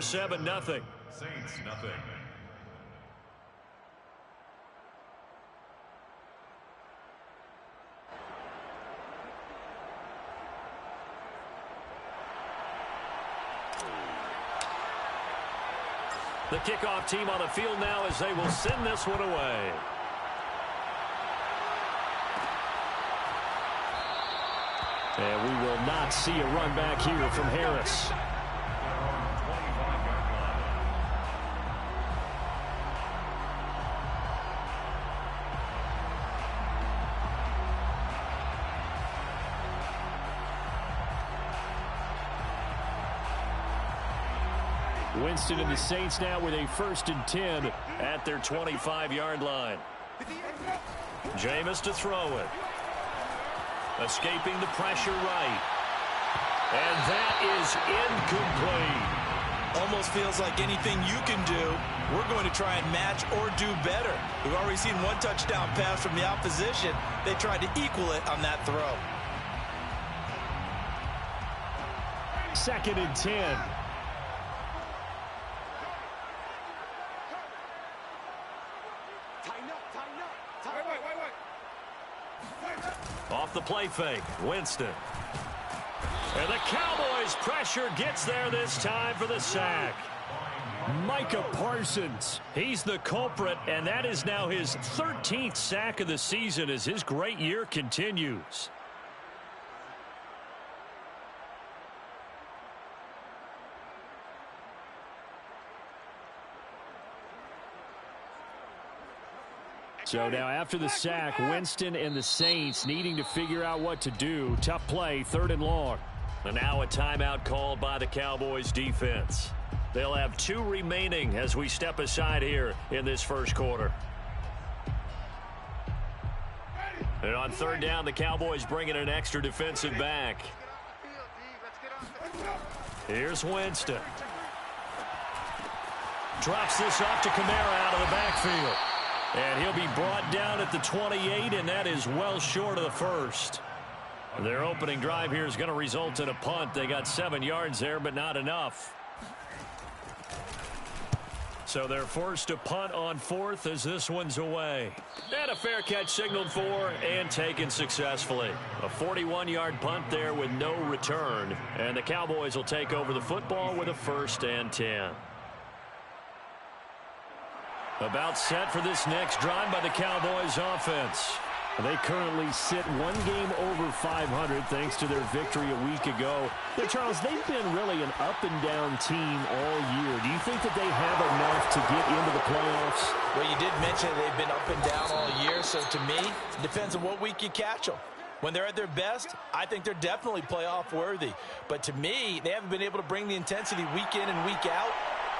7-0. Saints, nothing. The kickoff team on the field now as they will send this one away. And we will not see a run back here from Harris. Winston and the Saints now with a 1st and 10 at their 25-yard line. Jameis to throw it. Escaping the pressure right. And that is incomplete. Almost feels like anything you can do, we're going to try and match or do better. We've already seen one touchdown pass from the opposition. They tried to equal it on that throw. 2nd and 10. Off the play fake, Winston. And the Cowboys pressure gets there this time for the sack. Micah Parsons, he's the culprit, and that is now his 13th sack of the season as his great year continues. So now after the sack, Winston and the Saints needing to figure out what to do. Tough play, 3rd and long. And now a timeout called by the Cowboys defense. They'll have 2 remaining as we step aside here in this first quarter. And on 3rd down, the Cowboys bringing an extra defensive back. Here's Winston. Drops this off to Kamara out of the backfield. And he'll be brought down at the 28, and that is well short of the first. Their opening drive here is going to result in a punt. They got 7 yards there, but not enough. So they're forced to punt on 4th as this one's away. And a fair catch signaled for and taken successfully. A 41-yard punt there with no return. And the Cowboys will take over the football with a 1st and 10. About set for this next drive by the Cowboys offense. They currently sit 1 game over 500 thanks to their victory a week ago. Yeah, Charles, they've been really an up-and-down team all year. Do you think that they have enough to get into the playoffs? Well, you did mention they've been up and down all year, so to me, it depends on what week you catch them. When they're at their best, I think they're definitely playoff worthy. But to me, they haven't been able to bring the intensity week in and week out,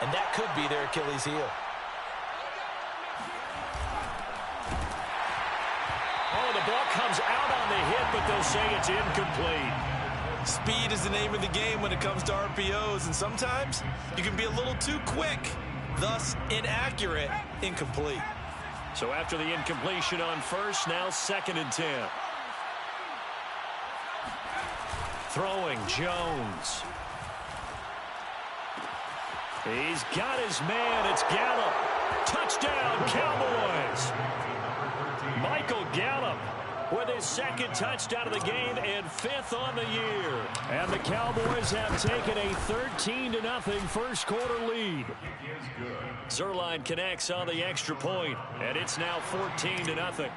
and that could be their Achilles heel. Oh, the ball comes out on the hit, but they'll say it's incomplete. Speed is the name of the game when it comes to RPOs, and sometimes you can be a little too quick, thus inaccurate, incomplete. So after the incompletion on 1st, now 2nd and 10. Throwing Jones. He's got his man. It's Gallup. Touchdown, Cowboys. Michael Gallup with his 2nd touchdown of the game and 5th on the year. And the Cowboys have taken a 13-0 first quarter lead. Zerline connects on the extra point, and it's now 14-0.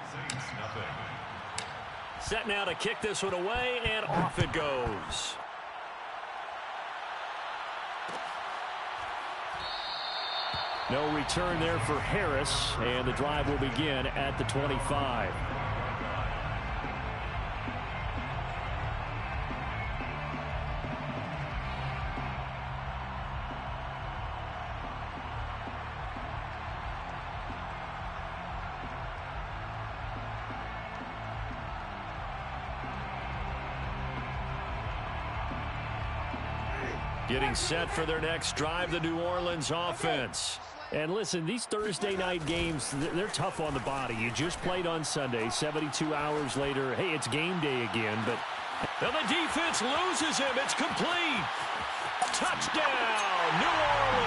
Set now to kick this one away, and off it goes. No return there for Harris, and the drive will begin at the 25. Getting set for their next drive, the New Orleans offense. And listen, these Thursday night games, they're tough on the body. You just played on Sunday, 72 hours later. Hey, it's game day again, but and the defense loses him. It's complete. Touchdown, New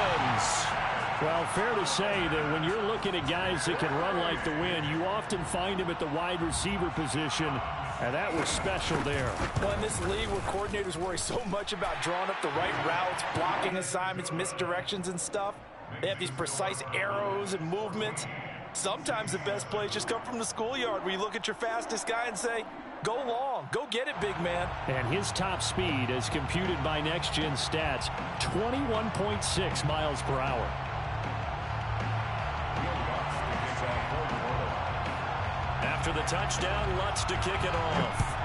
Well, fair to say that when you're looking at guys that can run like the wind, you often find them at the wide receiver position, and that was special there. Well, in this league where coordinators worry so much about drawing up the right routes, blocking assignments, misdirections and stuff, they have these precise arrows and movements. Sometimes the best plays just come from the schoolyard where you look at your fastest guy and say, go long, go get it, big man. And his top speed, as computed by Next Gen Stats, 21.6 miles per hour. After the touchdown, Lutz to kick it off.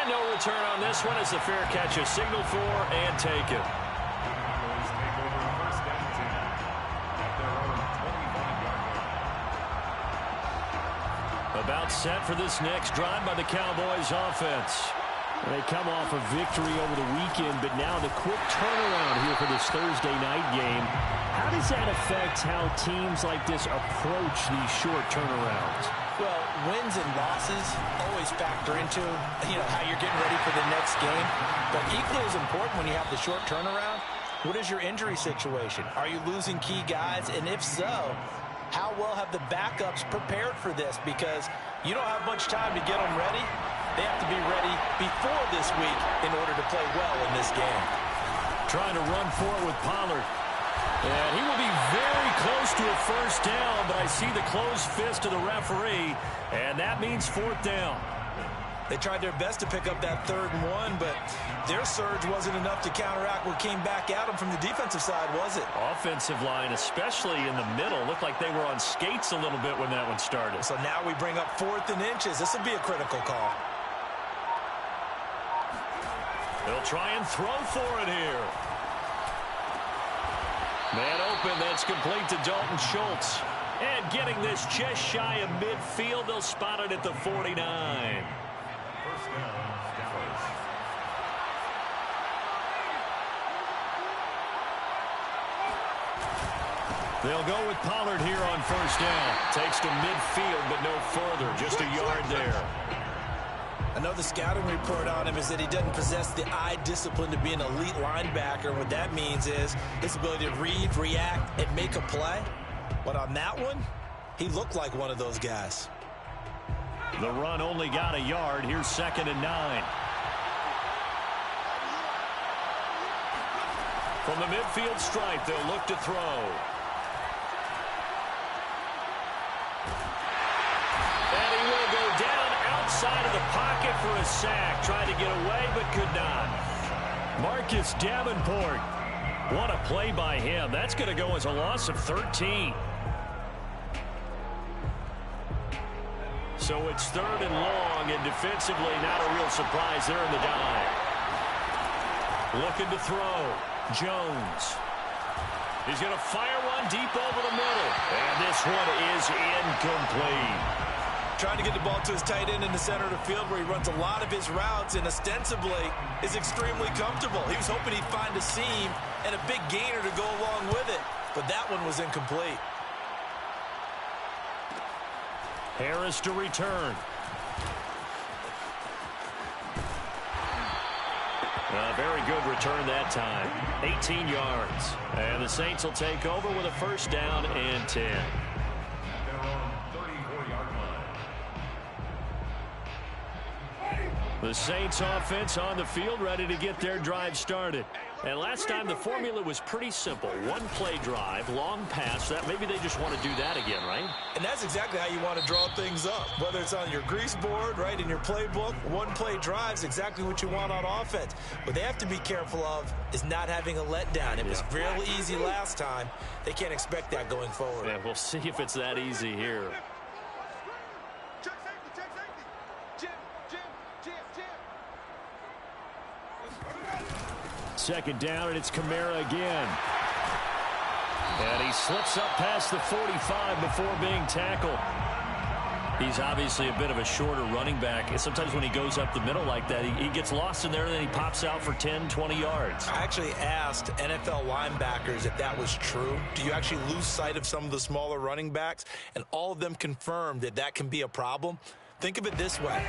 And no return on this one as the fair catch is signaled for and taken. About set for this next drive by the Cowboys offense. They come off a victory over the weekend, but now the quick turnaround here for this Thursday night game. How does that affect how teams like this approach these short turnarounds? Well, wins and losses always factor into, how you're getting ready for the next game. But equally as important when you have the short turnaround, what is your injury situation? Are you losing key guys? And if so, how well have the backups prepared for this? Because you don't have much time to get them ready. They have to be ready before this week in order to play well in this game. Trying to run for it with Pollard. And he will be very close to a first down, but I see the closed fist of the referee, and that means fourth down. They tried their best to pick up that 3rd and 1, but their surge wasn't enough to counteract what came back at them from the defensive side, was it? Offensive line, especially in the middle, looked like they were on skates a little bit when that one started. So now we bring up 4th and inches. This will be a critical call. They'll try and throw for it here. Man open, that's complete to Dalton Schultz. And getting this just shy of midfield, they'll spot it at the 49. They'll go with Pollard here on first down. Takes to midfield, but no further. Just a yard there. I know the scouting report on him is that he doesn't possess the eye discipline to be an elite linebacker. What that means is his ability to read, react, and make a play. But on that one, he looked like one of those guys. The run only got a yard. Here's 2nd and 9. From the midfield stripe, they'll look to throw. And he will go down outside of the pocket for a sack. Tried to get away, but could not. Marcus Davenport. What a play by him. That's going to go as a loss of 13. So it's 3rd and long, and defensively not a real surprise there in the dive. Looking to throw. Jones. He's going to fire one deep over the middle. And this one is incomplete. Trying to get the ball to his tight end in the center of the field where he runs a lot of his routes and ostensibly is extremely comfortable. He was hoping he'd find a seam and a big gainer to go along with it. But that one was incomplete. Harris to return. A very good return that time. 18 yards. And the Saints will take over with a first down and 10. The Saints offense on the field ready to get their drive started. And last time the formula was pretty simple. One play drive, long pass. That maybe they just want to do that again, right? And that's exactly how you want to draw things up. Whether it's on your grease board, right, in your playbook, one play drive is exactly what you want on offense. What they have to be careful of is not having a letdown. It was real easy last time. They can't expect that going forward. Yeah, we'll see if it's that easy here. Second down, and it's Kamara again. And he slips up past the 45 before being tackled. He's obviously a bit of a shorter running back. And sometimes when he goes up the middle like that, he gets lost in there, and then he pops out for 10, 20 yards. I actually asked NFL linebackers if that was true. Do you actually lose sight of some of the smaller running backs? And all of them confirmed that that can be a problem. Think of it this way.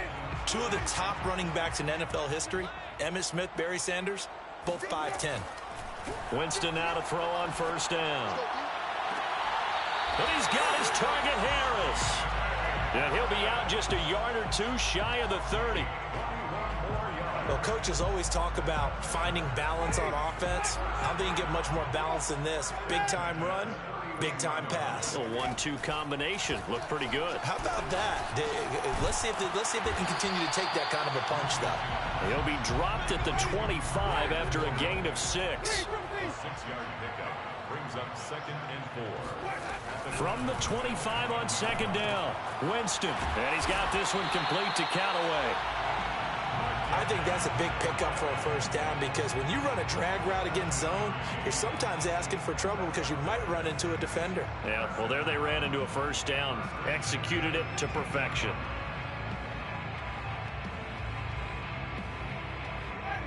Two of the top running backs in NFL history, Emmitt Smith, Barry Sanders, both 5'10". Winston now to throw on first down. And he's got his target, Harris. And he'll be out just a yard or two shy of the 30. Well, coaches always talk about finding balance on offense. I don't think you can get much more balance than this. Big-time run, big-time pass. A 1-2 combination. Looked pretty good. How about that? Let's see if they can continue to take that kind of a punch, though. He'll be dropped at the 25 after a gain of 6. 6-yard pickup brings up 2nd and 4. From the 25 on 2nd down, Winston. And he's got this one complete to Callaway. I think that's a big pickup for a first down because when you run a drag route against zone, you're sometimes asking for trouble because you might run into a defender. Yeah, well, there they ran into a first down. Executed it to perfection.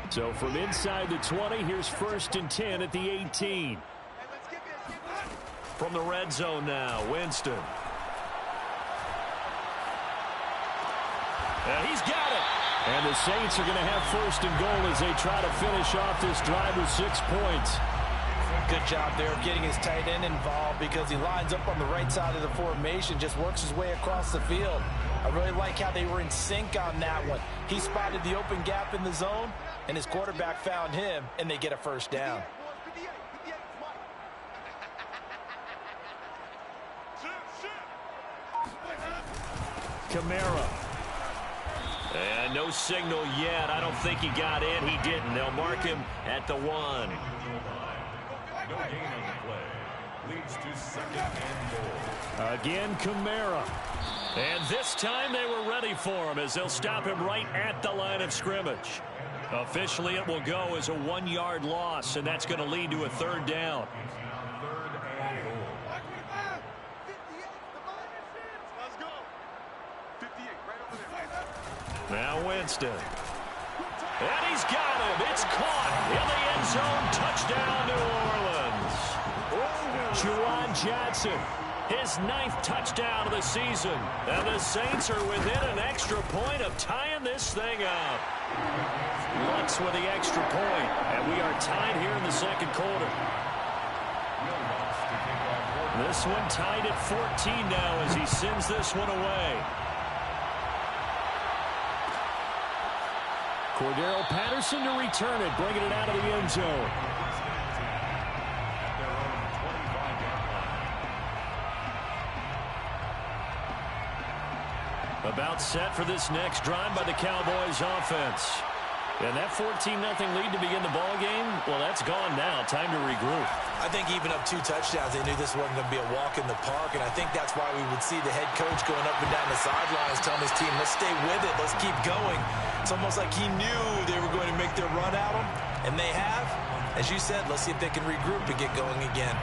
So from inside the 20, here's 1st and 10 at the 18. From the red zone now, Winston. And he's got it. And the Saints are going to have 1st and goal as they try to finish off this drive with 6 points. Good job there of getting his tight end involved because he lines up on the right side of the formation, just works his way across the field. I really like how they were in sync on that one. He spotted the open gap in the zone, and his quarterback found him, and they get a first down. Kamara. And no signal yet. I don't think he got in. He didn't. They'll mark him at the 1. No gain on the play. Leads to 2nd and goal. Again, Kamara. And this time they were ready for him as they'll stop him right at the line of scrimmage. Officially, it will go as a 1-yard loss, and that's going to lead to a 3rd down. 3rd and goal. Now Winston. And he's got him. It's caught in the end zone. Touchdown, New Orleans. Juwan Johnson, his 9th touchdown of the season. And the Saints are within an extra point of tying this thing up. Lutz with the extra point. And we are tied here in the 2nd quarter. This one tied at 14 now as he sends this one away. Cordero Patterson to return it, bringing it out of the end zone. About set for this next drive by the Cowboys offense. And that 14-0 lead to begin the ball game, well, that's gone now. Time to regroup. I think even up 2 touchdowns, they knew this wasn't going to be a walk in the park, and I think that's why we would see the head coach going up and down the sidelines telling his team, let's stay with it, let's keep going. It's almost like he knew they were going to make their run at him, and they have. As you said, let's see if they can regroup and get going again.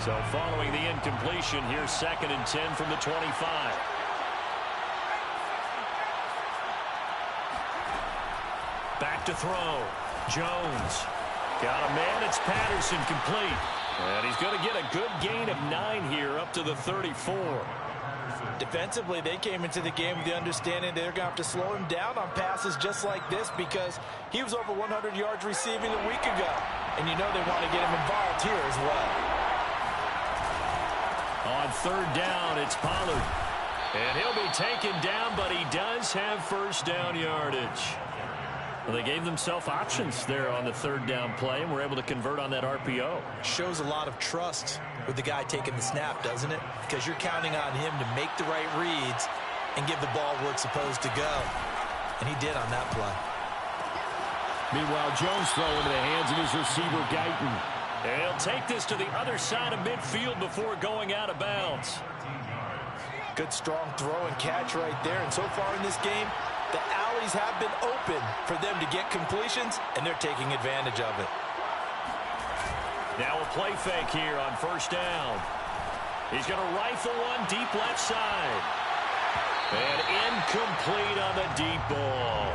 So following the incompletion, here's 2nd and 10 from the 25. Back to throw. Jones. Got a man. It's Patterson complete. And he's going to get a good gain of 9 here up to the 34. Defensively, they came into the game with the understanding they're going to have to slow him down on passes just like this because he was over 100 yards receiving a week ago. And you know they want to get him involved here as well. On 3rd down, it's Pollard. And he'll be taken down, but he does have 1st down yardage. Well, they gave themselves options there on the 3rd down play and were able to convert on that RPO. Shows a lot of trust with the guy taking the snap, doesn't it? Because you're counting on him to make the right reads and give the ball where it's supposed to go. And he did on that play. Meanwhile, Jones throwing into the hands of his receiver, Guyton. And he'll take this to the other side of midfield before going out of bounds. Good strong throw and catch right there. And so far in this game, the alleys have been open for them to get completions, and they're taking advantage of it. Now a play fake here on 1st down. He's going to rifle one deep left side. And incomplete on the deep ball.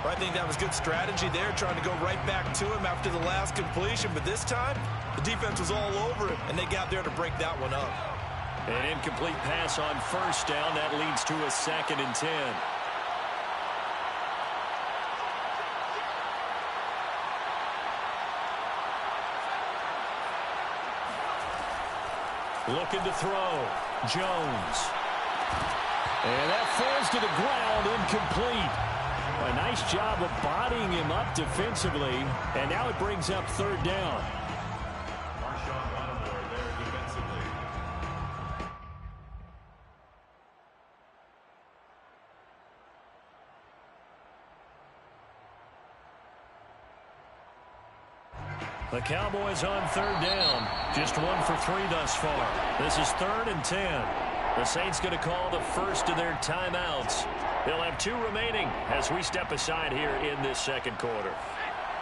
I think that was good strategy there, trying to go right back to him after the last completion. But this time, the defense was all over it, and they got there to break that one up. An incomplete pass on 1st down. That leads to a 2nd and 10. Looking to throw. Jones. And that falls to the ground, incomplete. A nice job of bodying him up defensively. And now it brings up third down. The Cowboys on third down. Just 1 for 3 thus far. This is 3rd and 10. The Saints going to call the first of their timeouts. They'll have 2 remaining as we step aside here in this second quarter.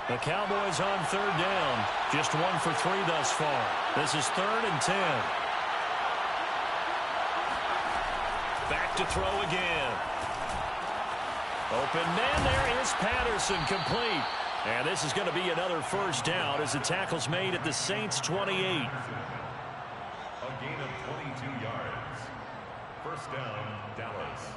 The Cowboys on third down. Just 1 for 3 thus far. This is 3rd and 10. Back to throw again. Open man, there is Patterson, complete. And this is going to be another first down as the tackle's made at the Saints' 28. A gain of 22 yards. First down, Dallas.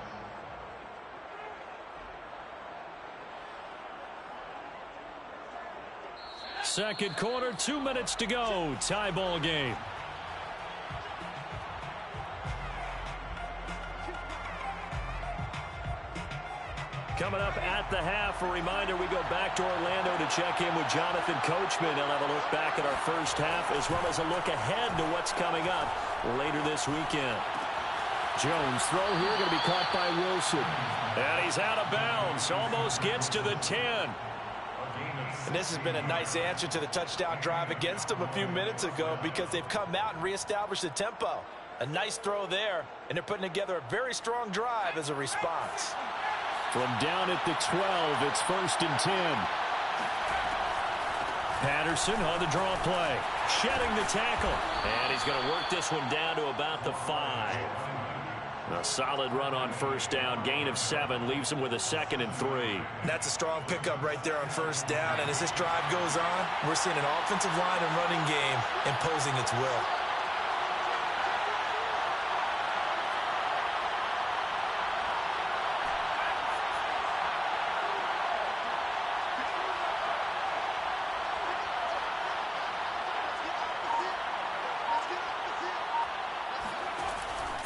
Second quarter, 2 minutes to go. Tie ball game. Coming up at the half, a reminder we go back to Orlando to check in with Jonathan Coachman. He'll have a look back at our first half as well as a look ahead to what's coming up later this weekend. Jones throw here going to be caught by Wilson. And he's out of bounds. Almost gets to the 10. And this has been a nice answer to the touchdown drive against them a few minutes ago because they've come out and reestablished the tempo. A nice throw there, and they're putting together a very strong drive as a response. From down at the 12, it's 1st and 10. Patterson on the draw play. Shedding the tackle. And he's going to work this one down to about the 5. A solid run on first down. Gain of 7 leaves him with a 2nd and 3. That's a strong pickup right there on first down. And as this drive goes on, we're seeing an offensive line and running game imposing its will.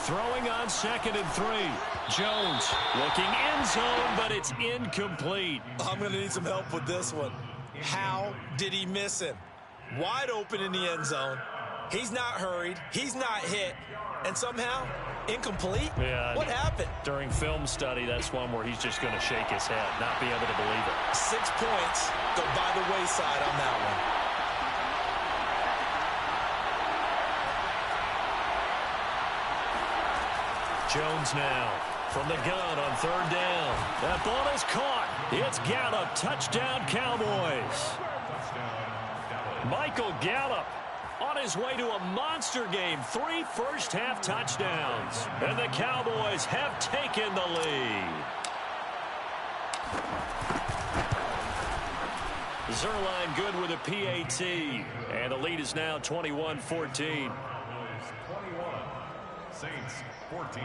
Throwing on 2nd and 3. Jones looking end zone, but it's incomplete. I'm going to need some help with this one. How did he miss him? Wide open in the end zone. He's not hurried. He's not hit. And somehow, incomplete? Yeah. What happened? During film study, that's one where he's just going to shake his head, not be able to believe it. 6 points go by the wayside on that one. Jones now from the gun on third down. That ball is caught. It's Gallup. Touchdown, Cowboys. Michael Gallup on his way to a monster game. 3 first-half touchdowns. And the Cowboys have taken the lead. Zerline good with a PAT. And the lead is now 21-14. 21. Saints 14.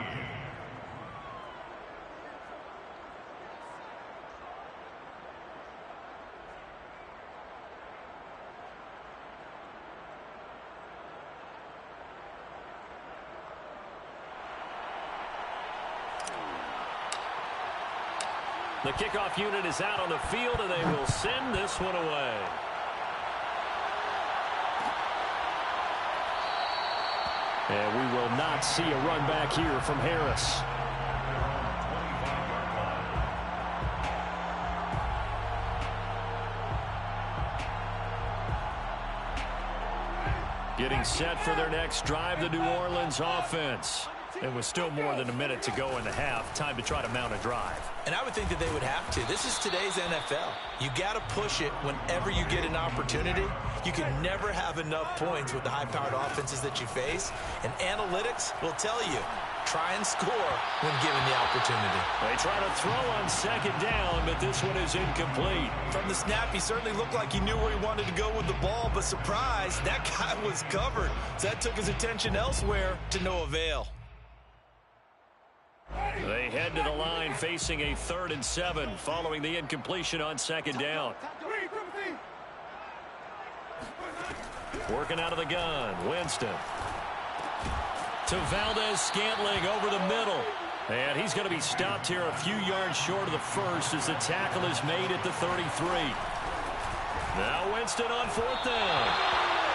The kickoff unit is out on the field, and they will send this one away. And we will not see a run back here from Harris. Getting set for their next drive, the New Orleans offense. And with still more than a minute to go in the half, time to try to mount a drive. And I would think that they would have to. This is today's NFL. You got to push it whenever you get an opportunity. You can never have enough points with the high-powered offenses that you face. And analytics will tell you, try and score when given the opportunity. They try to throw on second down, but this one is incomplete. From the snap, he certainly looked like he knew where he wanted to go with the ball, but surprise, that guy was covered. So that took his attention elsewhere to no avail. They head to the line facing a 3rd and 7 following the incompletion on second down. Working out of the gun, Winston. to Valdez-Scantling over the middle. And he's going to be stopped here a few yards short of the first as the tackle is made at the 33. Now Winston on 4th down.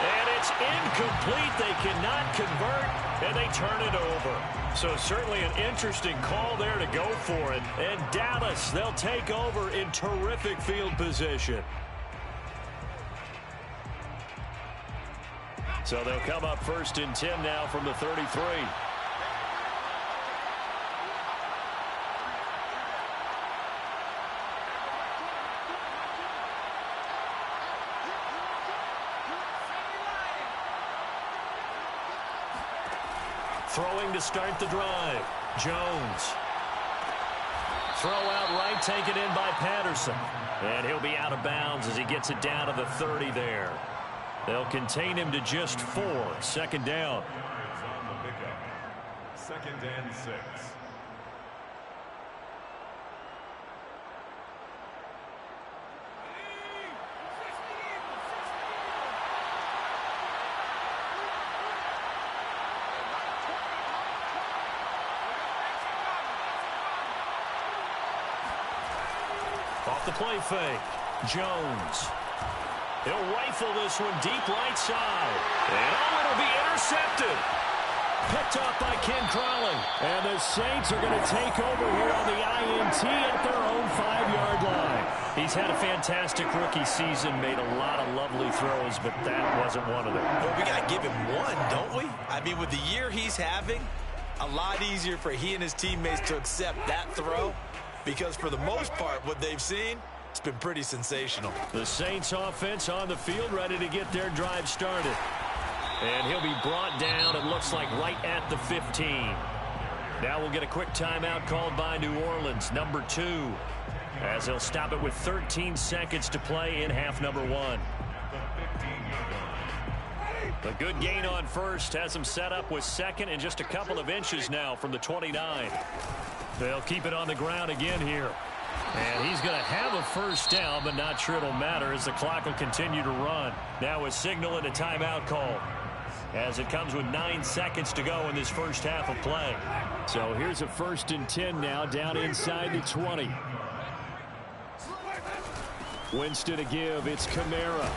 And it's incomplete. They cannot convert, and they turn it over. So certainly an interesting call there to go for it. And Dallas, they'll take over in terrific field position. So they'll come up 1st and 10 now from the 33. Throwing to start the drive. Jones. Throw out right, taken in by Patterson. And he'll be out of bounds as he gets it down to the 30 there. They'll contain him to just 4. 2nd down. On the pickup. 2nd and 6. Off the play fake. Jones. He'll rifle this one deep right side. And it'll be intercepted. Picked off by Ken Crowley. And the Saints are going to take over here on the INT at their own 5-yard line. He's had a fantastic rookie season, made a lot of lovely throws, but that wasn't one of them. Well, we got to give him one, don't we? I mean, with the year he's having, a lot easier for he and his teammates to accept that throw. Because for the most part, what they've seen, it's been pretty sensational. The Saints offense on the field, ready to get their drive started. And he'll be brought down, it looks like, right at the 15. Now we'll get a quick timeout called by New Orleans, number 2. As they'll stop it with 13 seconds to play in half number 1. A good gain on first has them set up with 2nd and just a couple of inches now from the 29. They'll keep it on the ground again here. And he's going to have a 1st down, but not sure it'll matter as the clock will continue to run. Now a signal and a timeout call as it comes with 9 seconds to go in this first half of play. So here's a 1st and 10 now down inside the 20. Winston to give. It's Kamara.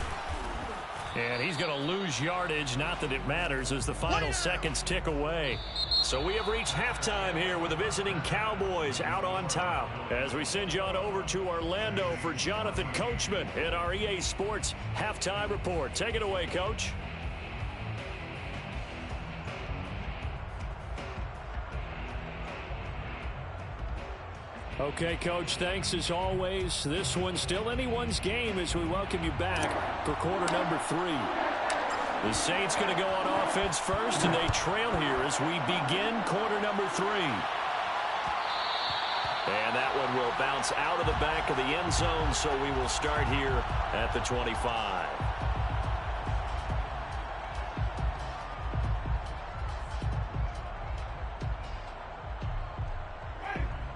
And he's going to lose yardage, not that it matters, as the final seconds tick away. So we have reached halftime here with the visiting Cowboys out on top. As we send you on over to Orlando for Jonathan Coachman in our EA Sports Halftime Report. Take it away, Coach. Okay, Coach, thanks as always. This one's still anyone's game as we welcome you back for quarter number 3. The Saints going to go on offense first, and they trail here as we begin quarter number 3. And that one will bounce out of the back of the end zone, so we will start here at the 25.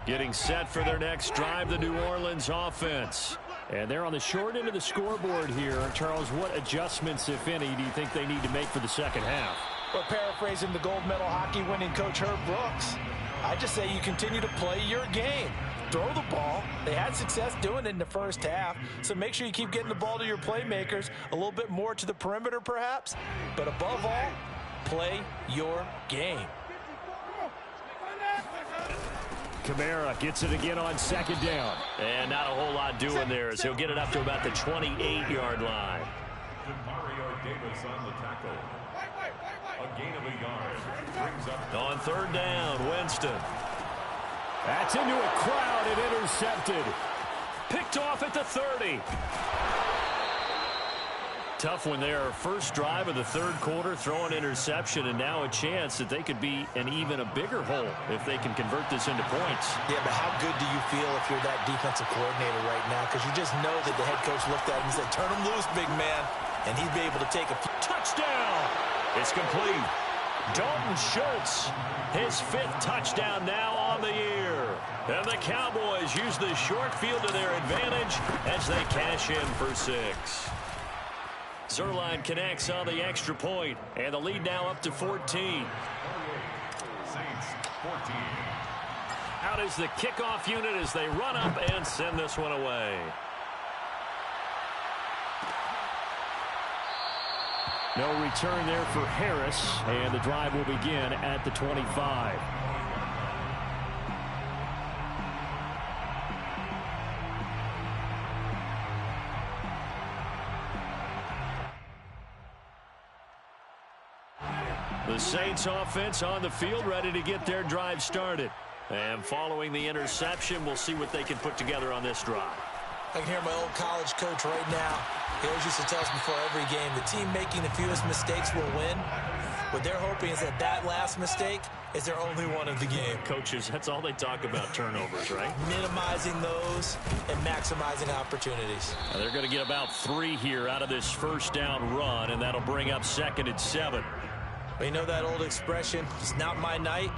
Getting set for their next drive, the New Orleans offense. And they're on the short end of the scoreboard here. Charles, what adjustments, if any, do you think they need to make for the second half? Well, paraphrasing the gold medal hockey winning coach Herb Brooks, I just say you continue to play your game. Throw the ball. They had success doing it in the first half, so make sure you keep getting the ball to your playmakers, a little bit more to the perimeter perhaps, but above all, play your game. Kamara gets it again on 2nd down. And not a whole lot doing there as he'll get it up to about the 28-yard line. Mario Davis on the tackle. A gain of a yard. Brings up on 3rd down, Winston. That's into a crowd and intercepted. Picked off at the 30. Tough one there. First drive of the 3rd quarter, throw an interception, and now a chance that they could be an even a bigger hole if they can convert this into points. Yeah, but how good do you feel if you're that defensive coordinator right now? Because you just know that the head coach looked at him and said, turn him loose, big man. And he'd be able to take a touchdown. It's complete. Dalton Schultz, his 5th touchdown now on the year. And the Cowboys use the short field to their advantage as they cash in for 6. Zerline connects on the extra point, and the lead now up to 14. 14. Out is the kickoff unit as they run up and send this one away. No return there for Harris, and the drive will begin at the 25. The Saints offense on the field, ready to get their drive started. And following the interception, we'll see what they can put together on this drive. I can hear my old college coach right now. He always used to tell us before every game, the team making the fewest mistakes will win. What they're hoping is that that last mistake is their only one of the game. Coaches, that's all they talk about, turnovers, right? Minimizing those and maximizing opportunities. Now they're going to get about 3 here out of this first down run, and that'll bring up 2nd and 7. Well, you know that old expression, it's not my night.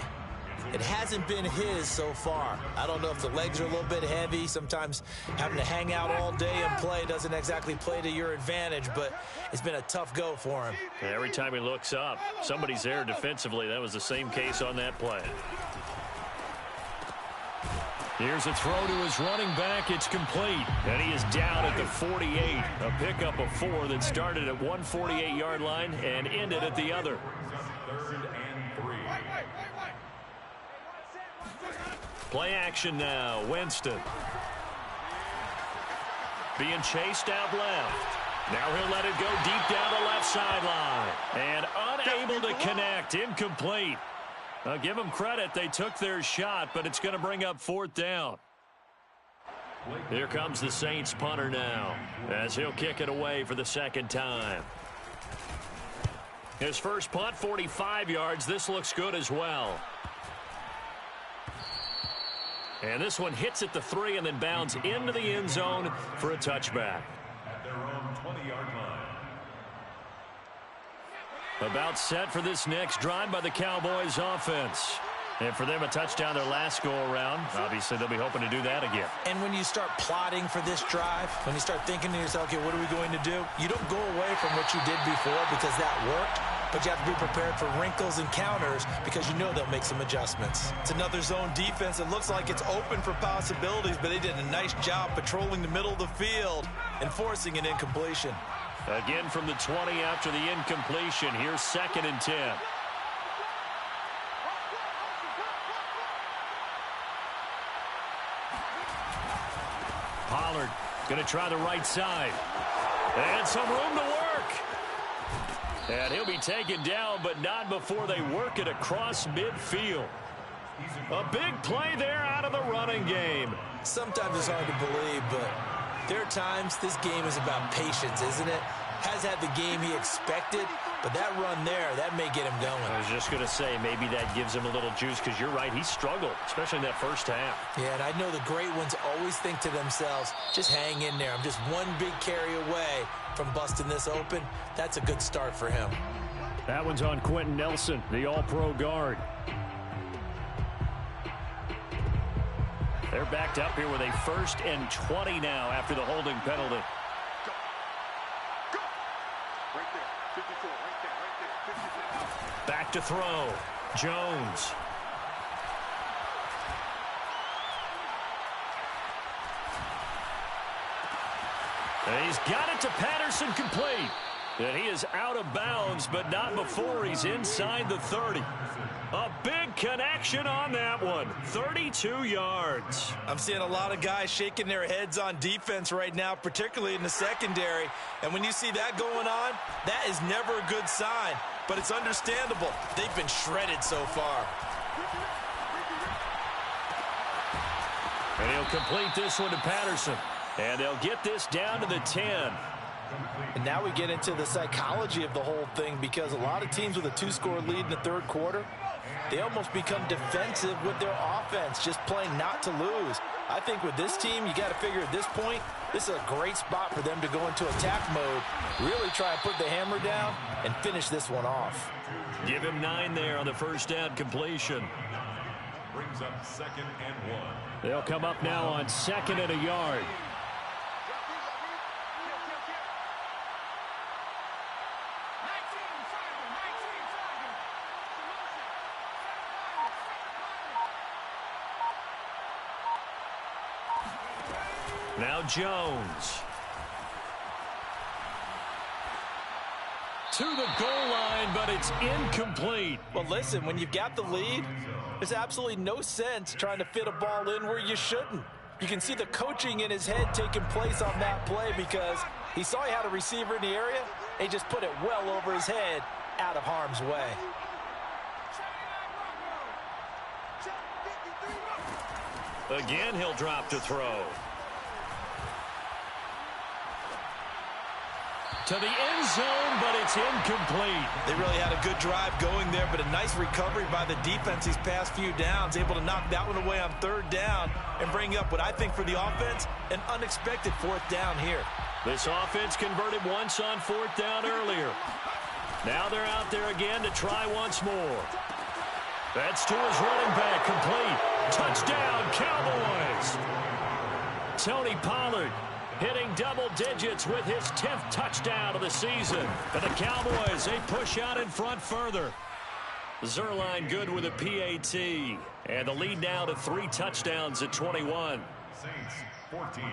It hasn't been his so far. I don't know if the legs are a little bit heavy. Sometimes having to hang out all day and play doesn't exactly play to your advantage, but it's been a tough go for him. Every time he looks up, somebody's there defensively. That was the same case on that play. Here's a throw to his running back. It's complete. And he is down at the 48. A pickup of 4 that started at one 48-yard line and ended at the other. 3rd and 3. Play action now. Winston. Being chased out left. Now he'll let it go deep down the left sideline. And unable to connect. Incomplete. I'll give them credit. They took their shot, but it's going to bring up 4th down. Here comes the Saints punter now as he'll kick it away for the 2nd time. His first punt, 45 yards. This looks good as well. And this one hits at the 3 and then bounds into the end zone for a touchback. At their own 20-yard line. About set for this next drive by the Cowboys offense. And for them, a touchdown their last go-around. Obviously, they'll be hoping to do that again. And when you start plotting for this drive, when you start thinking to yourself, okay, what are we going to do? You don't go away from what you did before because that worked, but you have to be prepared for wrinkles and counters because you know they'll make some adjustments. It's another zone defense. It looks like it's open for possibilities, but they did a nice job patrolling the middle of the field and forcing an incompletion. Again from the 20 after the incompletion. Here's 2nd and 10. Pollard going to try the right side. And some room to work. And he'll be taken down, but not before they work it across midfield. A big play there out of the running game. Sometimes it's hard to believe, but there are times this game is about patience, isn't it? Has had the game he expected, but that run there, that may get him going. I was just going to say, maybe that gives him a little juice because you're right, he struggled, especially in that first half. Yeah, and I know the great ones always think to themselves, just hang in there. I'm just one big carry away from busting this open. That's a good start for him. That one's on Quentin Nelson, the all-pro guard. They're backed up here with a 1st and 20 now after the holding penalty. Back to throw. Jones. And he's got it to Patterson, complete. And he is out of bounds, but not before he's inside the 30. A big connection on that one. 32 yards. I'm seeing a lot of guys shaking their heads on defense right now, particularly in the secondary. And when you see that going on, that is never a good sign. But it's understandable. They've been shredded so far. And he'll complete this one to Patterson. And they'll get this down to the 10. And now we get into the psychology of the whole thing, because a lot of teams with a 2-score lead in the 3rd quarter, they almost become defensive with their offense, just playing not to lose. I think with this team, you got to figure at this point, this is a great spot for them to go into attack mode, really try and put the hammer down and finish this one off. Give him 9 there on the first down completion. Brings up 2nd and 1. They'll come up now on 2nd and a yard. Now Jones. To the goal line, but it's incomplete. Well, listen, when you've got the lead, there's absolutely no sense trying to fit a ball in where you shouldn't. You can see the coaching in his head taking place on that play because he saw he had a receiver in the area, and he just put it well over his head out of harm's way. Again, he'll drop to throw. To the end zone, but it's incomplete. They really had a good drive going there, but a nice recovery by the defense these past few downs, able to knock that one away on third down and bring up what I think for the offense, an unexpected fourth down here. This offense converted once on fourth down earlier. Now they're out there again to try once more. That's to his running back, complete. Touchdown, Cowboys. Tony Pollard hitting double digits with his 10th touchdown of the season. And the Cowboys, they push out in front further. Zerline good with a PAT. And the lead now to 3 touchdowns at 21. Saints 14.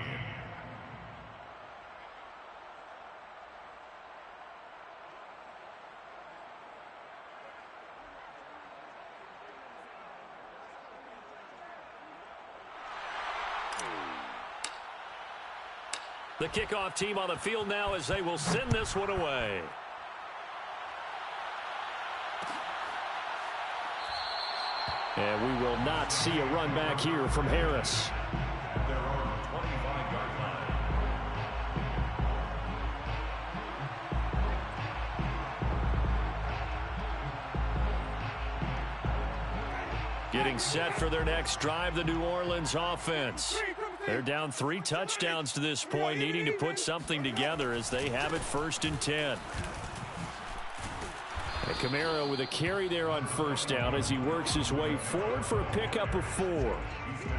The kickoff team on the field now as they will send this one away. And we will not see a run back here from Harris. Their own 25-yard line. Getting set for their next drive, the New Orleans offense. They're down 3 touchdowns to this point, needing to put something together as they have it 1st and 10. And Kamara with a carry there on first down as he works his way forward for a pickup of 4.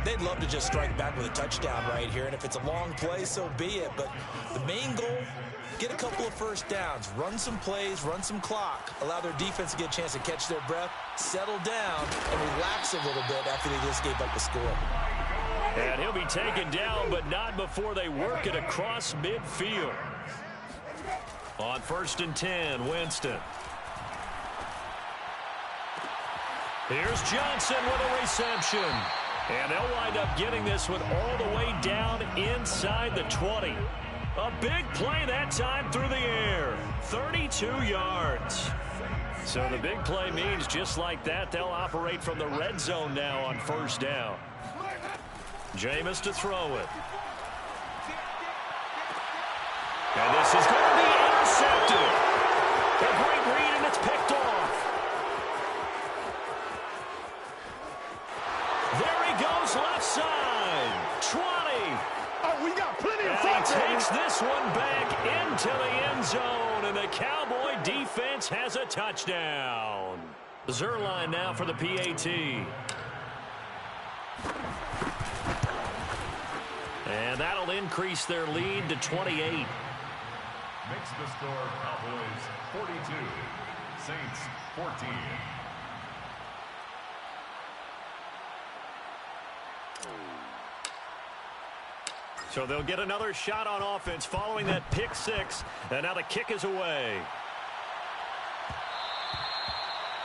They'd love to just strike back with a touchdown right here, and if it's a long play, so be it. But the main goal, get a couple of first downs, run some plays, run some clock, allow their defense to get a chance to catch their breath, settle down, and relax a little bit after they just gave up the score. And he'll be taken down, but not before they work it across midfield. On 1st and 10, Winston. Here's Johnson with a reception. And they'll wind up getting this one all the way down inside the 20. A big play that time through the air. 32 yards. So the big play means just like that, they'll operate from the red zone now on first down. Jameis to throw it. And this is going to be intercepted. A great read, and it's picked off. There he goes, left side. 20. Oh, we got plenty of And he fun. takes this one back into the end zone, and the Cowboy defense has a touchdown. Zerline now for the PAT. And that'll increase their lead to 28. Makes the score Cowboys 42, Saints 14. So they'll get another shot on offense following that pick 6. And now the kick is away.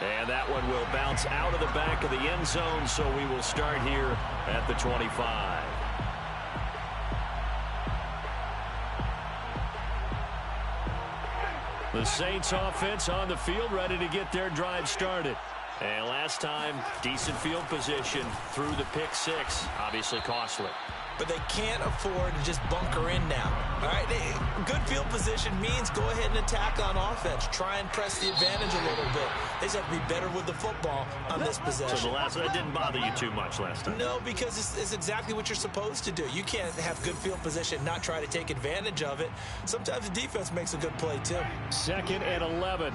And that one will bounce out of the back of the end zone, so we will start here at the 25. The Saints offense on the field, ready to get their drive started. And last time, decent field position through the pick 6, obviously costly. But they can't afford to just bunker in now. All right, good field position means go ahead and attack on offense. Try and press the advantage a little bit. They just have to be better with the football on this possession. So that didn't bother you too much last time? No, because it's exactly what you're supposed to do. You can't have good field position, not try to take advantage of it. Sometimes the defense makes a good play, too. 2nd and 11.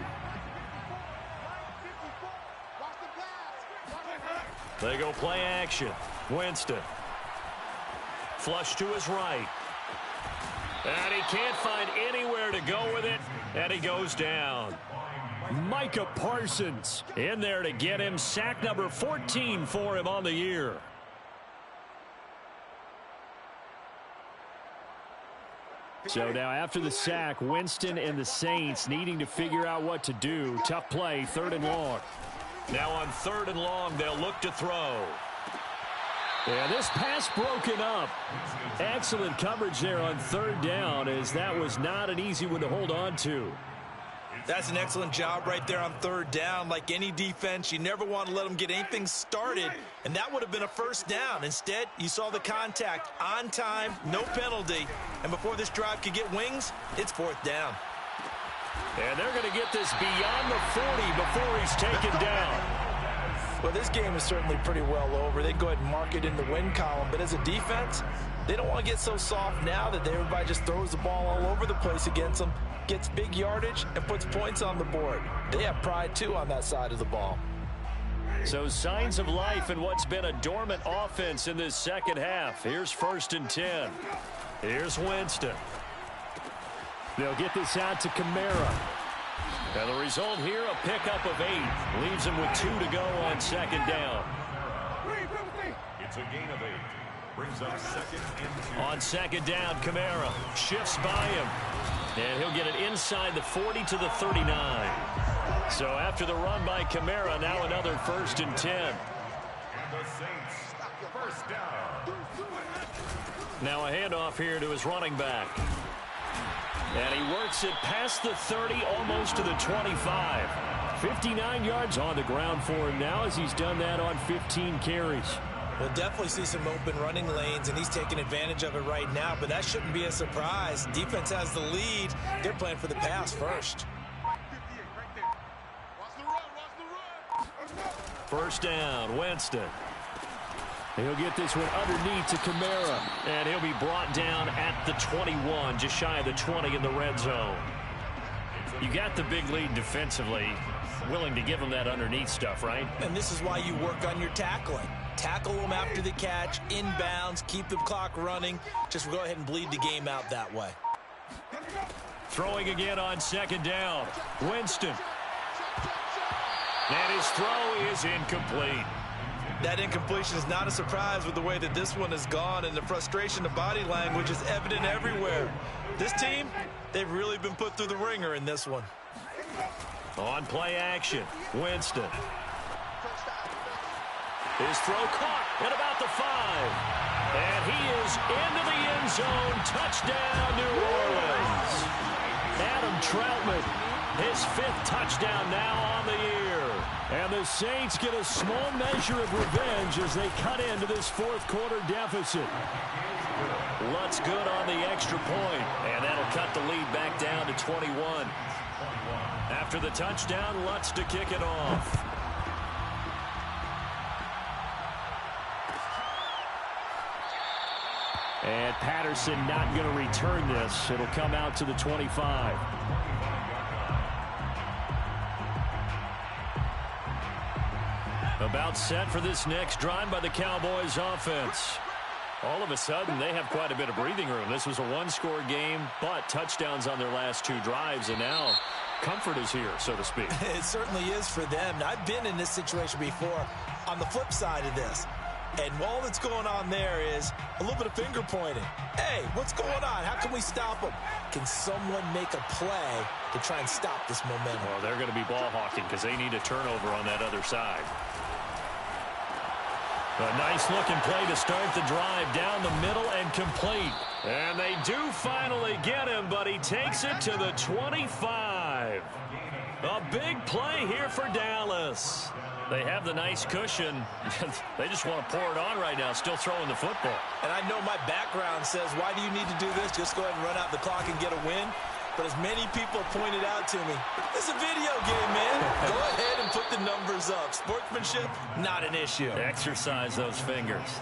They go play action. Winston. Flush to his right. And he can't find anywhere to go with it, and he goes down. Micah Parsons in there to get him. Sack number 14 for him on the year. So now after the sack, Winston and the Saints needing to figure out what to do. Tough play, 3rd and long. Now on 3rd and long, they'll look to throw. Yeah, this pass broken up. Excellent coverage there on 3rd down, as that was not an easy one to hold on to. That's an excellent job right there on 3rd down. Like any defense, you never want to let them get anything started, and that would have been a 1st down. Instead, you saw the contact on time, no penalty, and before this drive could get wings, it's 4th down. And they're going to get this beyond the 40 before he's taken down. Well, this game is certainly pretty well over. They go ahead and mark it in the win column, but as a defense, they don't want to get so soft now that everybody just throws the ball all over the place against them, gets big yardage, and puts points on the board. They have pride, too, on that side of the ball. So signs of life in what's been a dormant offense in this second half. Here's 1st and 10. Here's Winston. They'll get this out to Kamara. And the result here, a pickup of 8. Leaves him with 2 to go on 2nd down. It's a gain of 8. Brings up 2nd and 2. On 2nd down, Kamara shifts by him. And he'll get it inside the 40 to the 39. So after the run by Kamara, now another 1st and 10. And the Saints, 1st down. Now a handoff here to his running back. And he works it past the 30, almost to the 25. 59 yards on the ground for him now, as he's done that on 15 carries. We'll definitely see some open running lanes, and he's taking advantage of it right now, but that shouldn't be a surprise. Defense has the lead. They're playing for the pass first. 1st down, Winston. He'll get this one underneath to Kamara, and he'll be brought down at the 21, just shy of the 20 in the red zone. You got the big lead defensively, willing to give him that underneath stuff, right? And this is why you work on your tackling. Tackle them after the catch, inbounds, keep the clock running. Just go ahead and bleed the game out that way. Throwing again on 2nd down, Winston. And his throw is incomplete. That incompletion is not a surprise with the way that this one has gone, and the frustration of body language is evident everywhere. This team, they've really been put through the ringer in this one. On play action, Winston. His throw caught at about the 5. And he is into the end zone. Touchdown, New Orleans. Adam Troutman, his 5th touchdown now on the year. And the Saints get a small measure of revenge as they cut into this 4th quarter deficit. Lutz good on the extra point, and that'll cut the lead back down to 21. After the touchdown, Lutz to kick it off. And Patterson not going to return this. It'll come out to the 25. About set for this next drive by the Cowboys offense. All of a sudden, they have quite a bit of breathing room. This was a 1-score game, but touchdowns on their last 2 drives, and now comfort is here, so to speak. It certainly is for them. Now, I've been in this situation before on the flip side of this. And all that's going on there is a little bit of finger pointing. Hey, what's going on? How can we stop them? Can someone make a play to try and stop this momentum? Well, they're going to be ball hawking because they need a turnover on that other side. A nice-looking play to start the drive down the middle and complete. And they do finally get him, but he takes it to the 25. A big play here for Dallas. They have the nice cushion. They just want to pour it on right now, still throwing the football. And I know my background says, why do you need to do this? Just go ahead and run out the clock and get a win. But as many people pointed out to me, it's a video game, man. Go ahead and put the numbers up. Sportsmanship, not an issue. Exercise those fingers.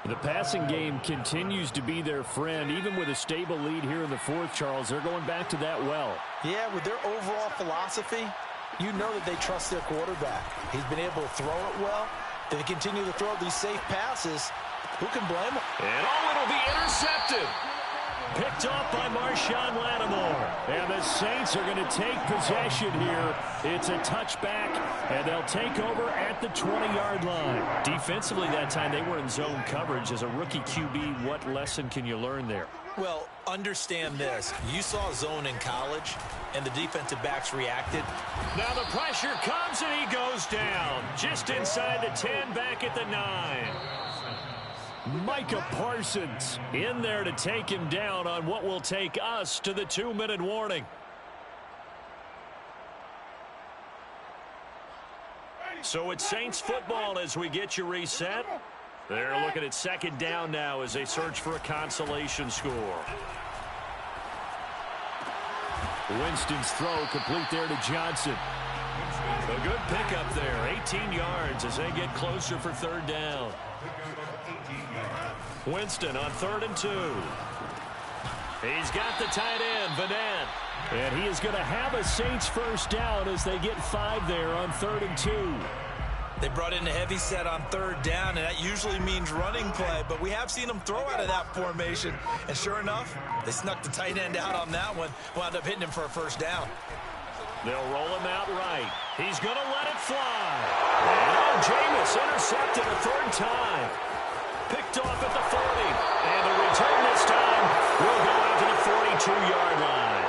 The passing game continues to be their friend, even with a stable lead here in the 4th, Charles. They're going back to that well. Yeah, with their overall philosophy, you know that they trust their quarterback. He's been able to throw it well. If they continue to throw these safe passes, who can blame them? And it'll be intercepted. Picked off by Marshawn Lattimore. And the Saints are going to take possession here. It's a touchback, and they'll take over at the 20-yard line. Defensively that time, they were in zone coverage. As a rookie QB, what lesson can you learn there? Well, understand this. You saw zone in college, and the defensive backs reacted. Now the pressure comes, and he goes down. Just inside the 10, back at the 9. Micah Parsons in there to take him down on what will take us to the 2-minute warning. So it's Saints football as we get you reset. They're looking at second down now as they search for a consolation score. Winston's throw complete there to Johnson. A good pickup there, 18 yards as they get closer for third down. Winston on 3rd and 2. He's got the tight end, Vanette. And he is going to have a Saints first down as they get 5 there on 3rd and 2. They brought in a heavy set on 3rd down, and that usually means running play, but we have seen them throw out of that formation. And sure enough, they snuck the tight end out on that one, wound up hitting him for a first down. They'll roll him out right. He's going to let it fly. And Jameis intercepted a 3rd time. Picked off at the 40. And the return this time will go out to the 42-yard line.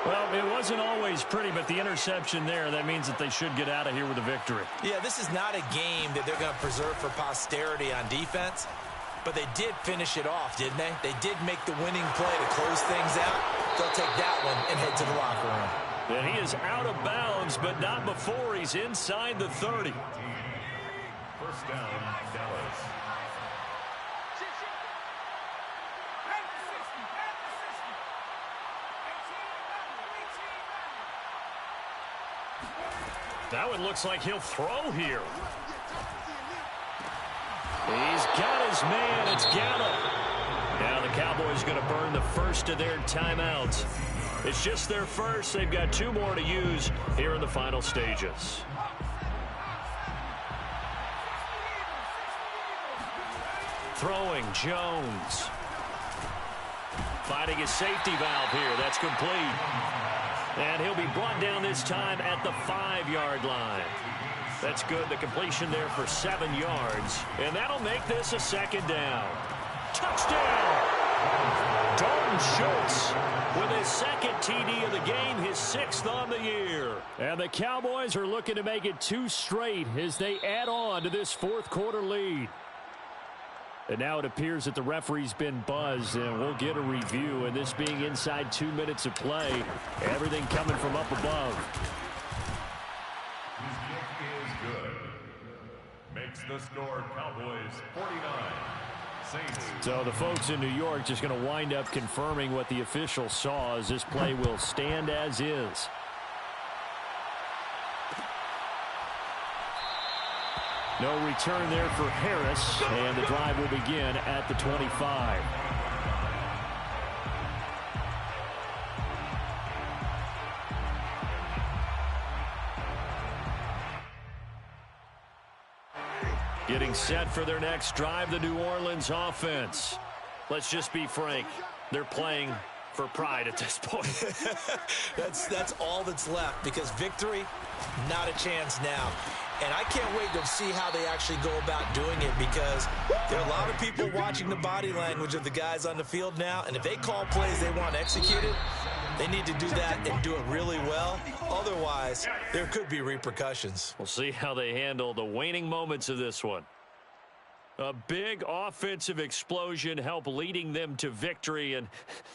Well, it wasn't always pretty, but the interception there, that means that they should get out of here with a victory. Yeah, this is not a game that they're going to preserve for posterity on defense, but they did finish it off, didn't they? They did make the winning play to close things out. They'll take that one and head to the locker room. And he is out of bounds, but not before he's inside the 30. First down, Dallas. That one looks like he'll throw here. He's got his man. It's Gallup. Now the Cowboys going to burn the first of their timeouts. It's just their first. They've got 2 more to use here in the final stages. Throwing Jones. Finding his safety valve here. That's complete. And he'll be brought down this time at the 5-yard line. That's good. The completion there for 7 yards. And that'll make this a 2nd down. Touchdown! Dalton Schultz with his 2nd TD of the game, his 6th on the year. And the Cowboys are looking to make it 2 straight as they add on to this 4th quarter lead. And now it appears that the referee's been buzzed, and we'll get a review. And this being inside 2 minutes of play, everything coming from up above. His kick is good. Makes the score Cowboys 49. Saints. So the folks in New York just going to wind up confirming what the official saw as this play will stand as is. No return there for Harris, and the drive will begin at the 25. Getting set for their next drive, the New Orleans offense. Let's just be frank, they're playing for pride at this point. That's all that's left, because victory, not a chance now. And I can't wait to see how they actually go about doing it, because there are a lot of people watching the body language of the guys on the field now, and if they call plays they want executed, they need to do that and do it really well. Otherwise, there could be repercussions. We'll see how they handle the waning moments of this one. A big offensive explosion help leading them to victory, and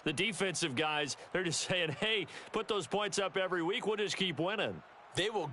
the defensive guys, they're just saying, hey, put those points up every week, we'll just keep winning. They will